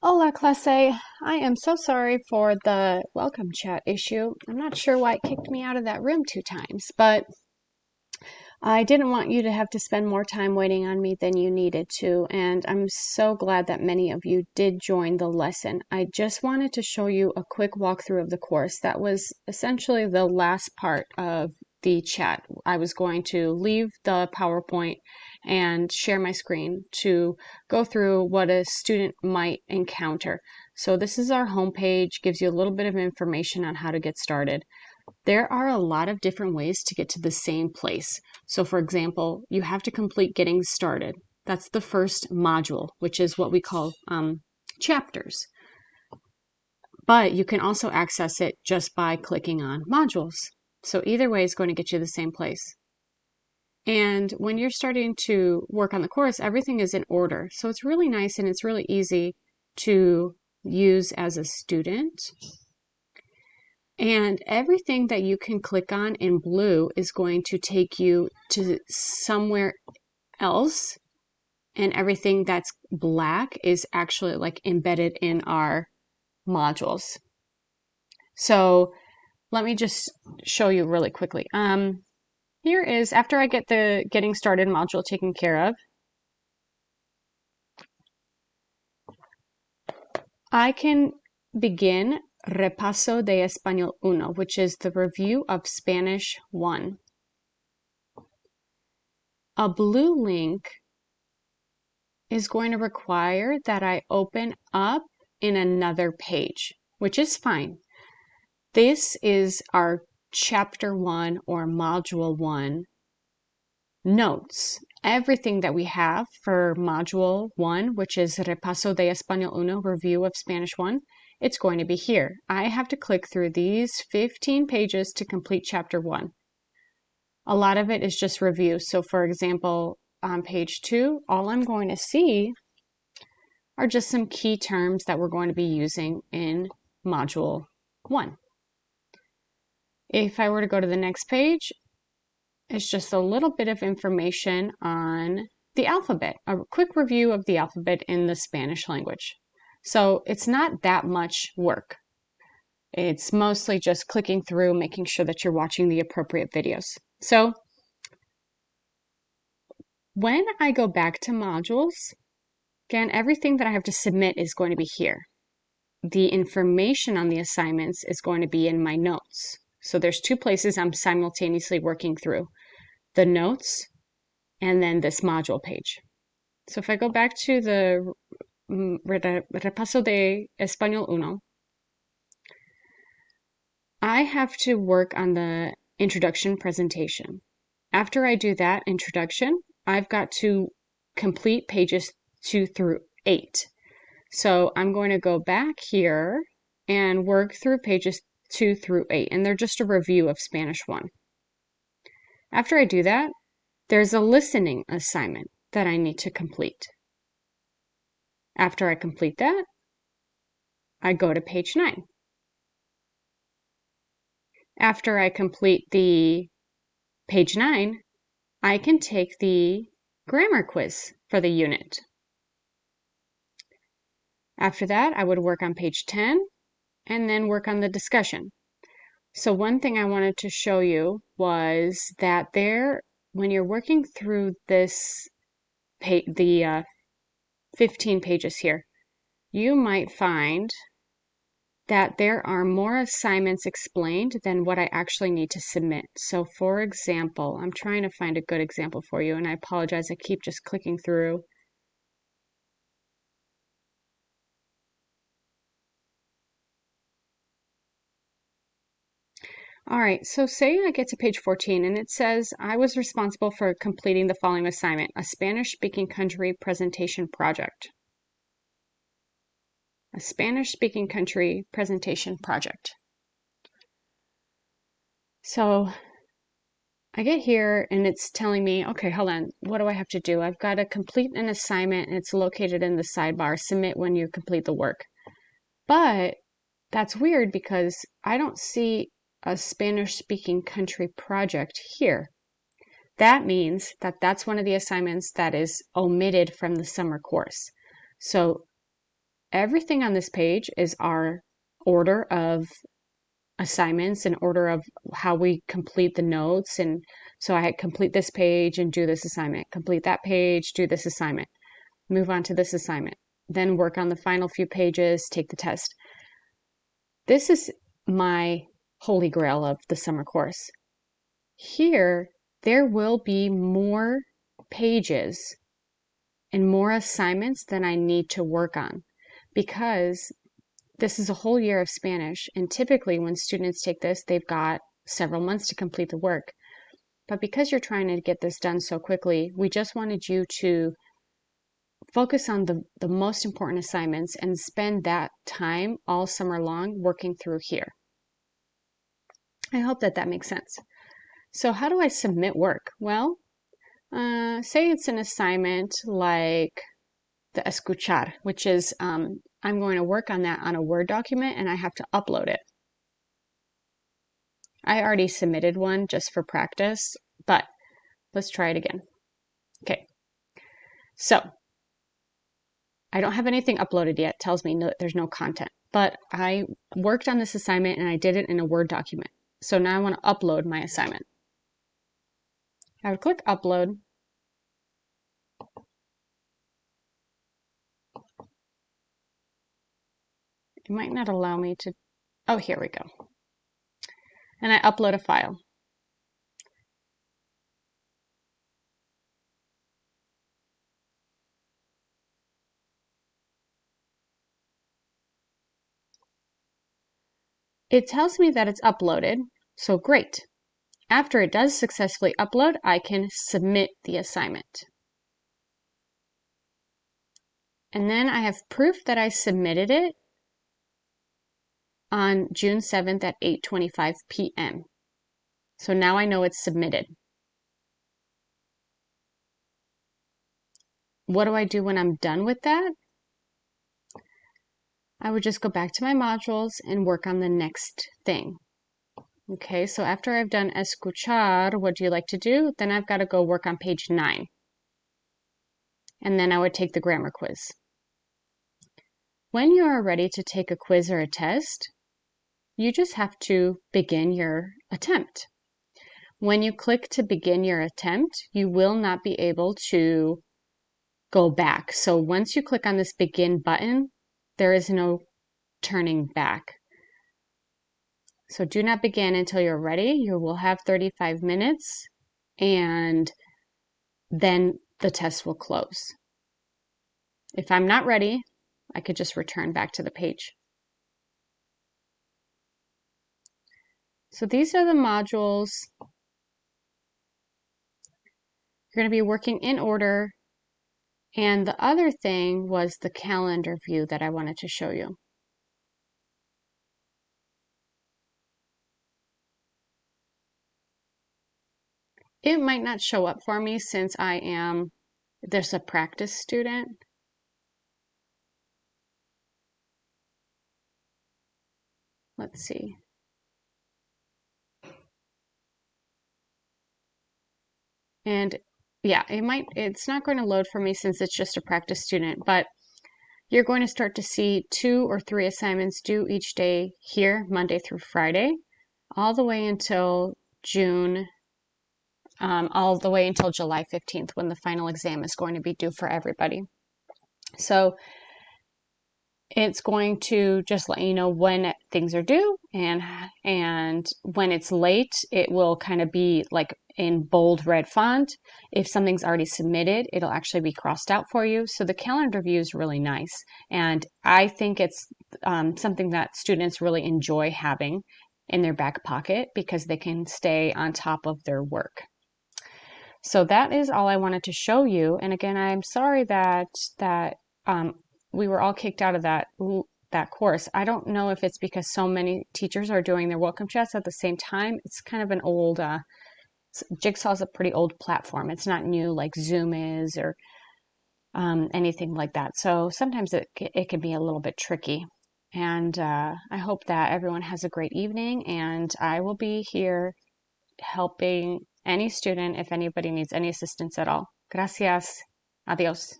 Hola, clase. I am so sorry for the welcome chat issue. I'm not sure why it kicked me out of that room 2 times, but I didn't want you to have to spend more time waiting on me than you needed to, and I'm so glad that many of you did join the lesson. I just wanted to show you a quick walkthrough of the course. That was essentially the last part of the chat. I was going to leave the PowerPoint and share my screen to go through what a student might encounter. So this is our homepage, gives you a little bit of information on how to get started. There are a lot of different ways to get to the same place. So for example, you have to complete getting started. That's the first module, which is what we call chapters. But you can also access it just by clicking on modules. So either way is going to get you the same place. And when you're starting to work on the course, everything is in order. So it's really nice and it's really easy to use as a student. And everything that you can click on in blue is going to take you to somewhere else. And everything that's black is actually like embedded in our modules. So let me just show you really quickly. Here is after I get the getting started module taken care of, I can begin Repaso de Español 1, which is the review of Spanish 1. A blue link is going to require that I open up in another page, which is fine. This is our chapter 1 or module 1 notes. Everything that we have for module 1, which is Repaso de Español 1, review of Spanish 1, it's going to be here. I have to click through these 15 pages to complete chapter 1. A lot of it is just review. So for example, on page 2, all I'm going to see are just some key terms that we're going to be using in module 1. If I were to go to the next page, it's just a little bit of information on the alphabet, a quick review of the alphabet in the Spanish language. So it's not that much work. It's mostly just clicking through, making sure that you're watching the appropriate videos. So when I go back to modules, again, everything that I have to submit is going to be here. The information on the assignments is going to be in my notes. So there's 2 places I'm simultaneously working through, the notes and then this module page. So if I go back to the Repaso de Español 1, I have to work on the introduction presentation. After I do that introduction, I've got to complete pages 2 through 8. So I'm going to go back here and work through pages 2 through 8, and they're just a review of Spanish 1. After I do that, there's a listening assignment that I need to complete. After I complete that, I go to page 9. After I complete the page 9, I can take the grammar quiz for the unit. After that, I would work on page 10 and then work on the discussion. So one thing I wanted to show you was that when you're working through this the 15 pages here, you might find that there are more assignments explained than what I actually need to submit. So for example, I'm trying to find a good example for you, and I apologize, I keep just clicking through. All right, so say I get to page 14 and it says, I was responsible for completing the following assignment, a Spanish-speaking country presentation project. A Spanish-speaking country presentation project. So I get here and it's telling me, okay, hold on, what do I have to do? I've got to complete an assignment and it's located in the sidebar, submit when you complete the work. But that's weird because I don't see a Spanish-speaking country project here. That means that that's one of the assignments that is omitted from the summer course. So everything on this page is our order of assignments and order of how we complete the notes. And so I complete this page and do this assignment, complete that page, do this assignment, move on to this assignment, then work on the final few pages, take the test. This is my holy grail of the summer course. Here, there will be more pages and more assignments than I need to work on because this is a whole year of Spanish, and typically when students take this, they've got several months to complete the work. But because you're trying to get this done so quickly, we just wanted you to focus on the most important assignments and spend that time all summer long working through here. I hope that makes sense. So how do I submit work? Well, say it's an assignment like the escuchar, which is I'm going to work on that on a Word document and I have to upload it. I already submitted one just for practice, but let's try it again. Okay, so I don't have anything uploaded yet. It tells me there's no content, but I worked on this assignment and I did it in a Word document. So now I want to upload my assignment. I would click upload. It might not allow me to, oh, here we go. And I upload a file. It tells me that it's uploaded, so great. After it does successfully upload, I can submit the assignment. And then I have proof that I submitted it on June 7th at 8:25 p.m. So now I know it's submitted. What do I do when I'm done with that? I would just go back to my modules and work on the next thing. Okay, so after I've done escuchar, what do you like to do? Then I've got to go work on page 9. And then I would take the grammar quiz. When you are ready to take a quiz or a test, you just have to begin your attempt. When you click to begin your attempt, you will not be able to go back. So once you click on this begin button, there is no turning back. So do not begin until you're ready. You will have 35 minutes and then the test will close. If I'm not ready, I could just return back to the page. So these are the modules. You're going to be working in order. And the other thing was the calendar view that I wanted to show you. It might not show up for me since there's a practice student. Let's see. And yeah, it's not going to load for me since it's just a practice student, but you're going to start to see 2 or 3 assignments due each day here, Monday through Friday, all the way until all the way until July 15th when the final exam is going to be due for everybody. So it's going to just let you know when things are due, and when it's late, it will kind of be like in bold red font. If something's already submitted, it'll actually be crossed out for you. So the calendar view is really nice, and I think it's something that students really enjoy having in their back pocket because they can stay on top of their work. So that is all I wanted to show you. And again, I'm sorry that we were all kicked out of that course. I don't know if it's because so many teachers are doing their welcome chats at the same time. It's kind of an old, Jigsaw's a pretty old platform. It's not new like Zoom is or anything like that. So sometimes it can be a little bit tricky. And I hope that everyone has a great evening, and I will be here helping any student if anybody needs any assistance at all. Gracias. Adios.